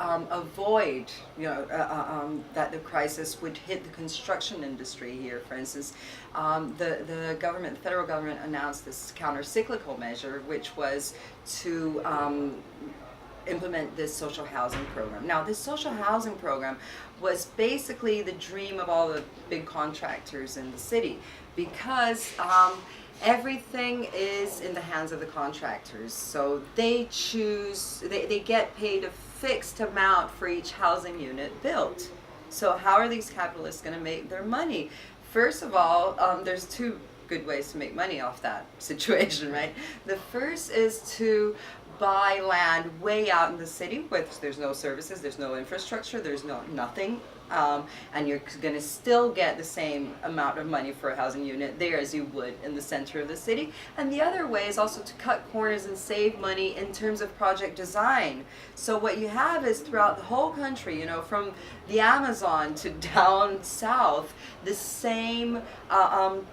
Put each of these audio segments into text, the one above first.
avoid, that the crisis would hit the construction industry here. For instance, the government, the federal government, announced this counter-cyclical measure, which was to implement this social housing program. Now, this social housing program was basically the dream of all the big contractors in the city, because everything is in the hands of the contractors. So they choose, they get paid a fixed amount for each housing unit built. So how are these capitalists going to make their money? First of all, there's two good ways to make money off that situation, right? The first is to buy land way out in the city, which there's no services, there's no infrastructure, there's nothing, and you're going to still get the same amount of money for a housing unit there as you would in the center of the city. And the other way is also to cut corners and save money in terms of project design. So what you have is throughout the whole country, from the Amazon to down south, the same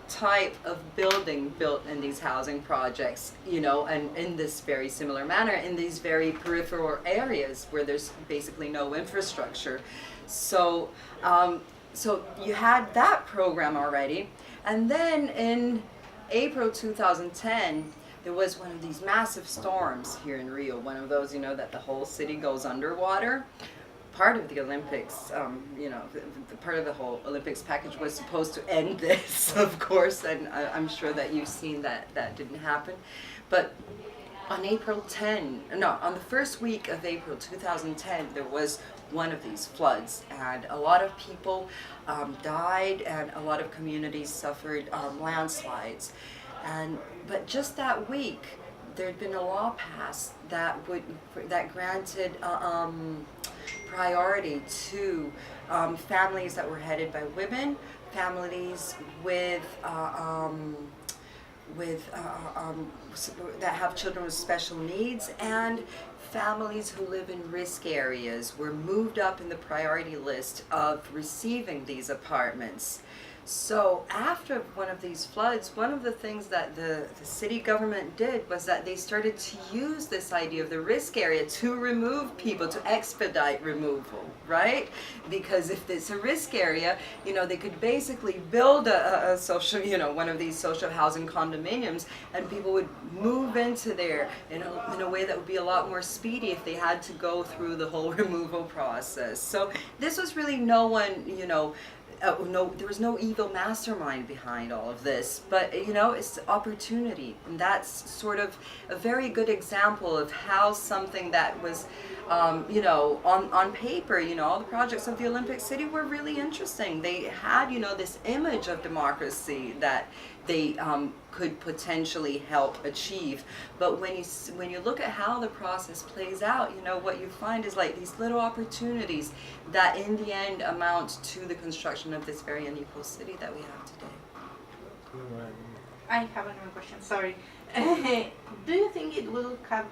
type of building built in these housing projects, and in this very similar manner in these very peripheral areas where there's basically no infrastructure. So, so you had that program already, and then in April 2010, there was one of these massive storms here in Rio, one of those, that the whole city goes underwater. Part of the Olympics, the part of the whole Olympics package was supposed to end this, of course, and I'm sure that you've seen that that didn't happen. But on on the first week of April 2010, there was one of these floods, and a lot of people died, and a lot of communities suffered landslides. But just that week, there had been a law passed that granted priority to families that were headed by women, families that have children with special needs, and families who live in risk areas were moved up in the priority list of receiving these apartments. So after one of these floods, one of the things that the city government did was that they started to use this idea of the risk area to remove people, to expedite removal, right? Because if it's a risk area, they could basically build a social, one of these social housing condominiums, and people would move into there in a way that would be a lot more speedy if they had to go through the whole removal process. So this was really there was no evil mastermind behind all of this, but it's opportunity, and that's sort of a very good example of how something that was, on paper, all the projects of the Olympic City were really interesting. They had, this image of democracy that they could potentially help achieve. But when you look at how the process plays out, what you find is like these little opportunities that in the end amount to the construction of this very unequal city that we have today. I have another question, sorry. Do you think it would have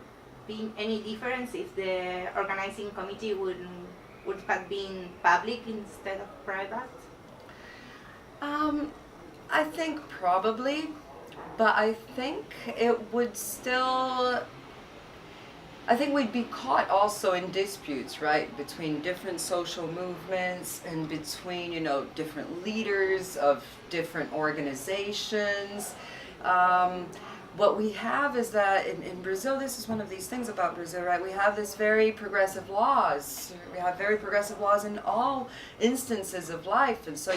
been any difference if the organizing committee would have been public instead of private? I think probably, but I think it would still, I think we'd be caught also in disputes, right, between different social movements and between, different leaders of different organizations. What we have is that in Brazil, this is one of these things about Brazil, right? We have this very progressive laws. We have very progressive laws in all instances of life. And so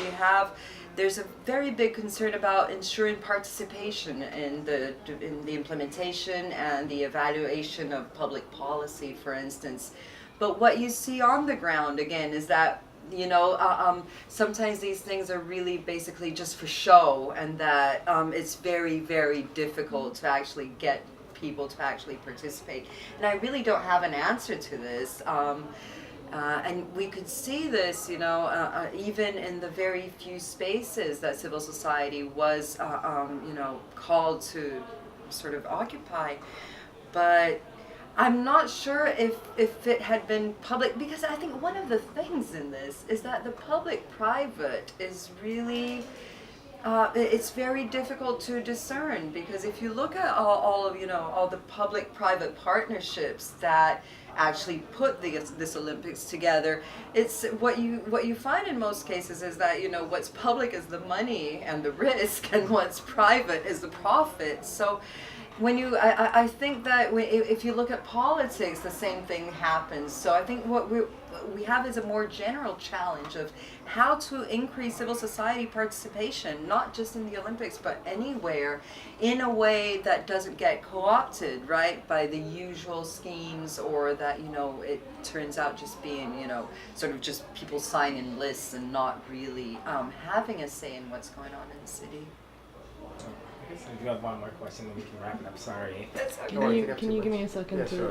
there's a very big concern about ensuring participation in the implementation and the evaluation of public policy, for instance. But what you see on the ground, again, is that sometimes these things are really basically just for show, and that it's very, very difficult to actually get people to actually participate. And I really don't have an answer to this. And we could see this, even in the very few spaces that civil society was, called to sort of occupy. But I'm not sure if it had been public, because I think one of the things in this is that the public-private is really It's very difficult to discern because if you look at all of all the public-private partnerships that actually put this Olympics together, it's what you find in most cases is that what's public is the money and the risk, and what's private is the profit. So when I think that if you look at politics, the same thing happens. So I think what we have is a more general challenge of how to increase civil society participation, not just in the Olympics, but anywhere, in a way that doesn't get co-opted, right, by the usual schemes, or that, it turns out just being, sort of just people signing lists and not really having a say in what's going on in the city. I guess I do have one more question, and we can wrap it up. Sorry. That's okay. Can you give me a second to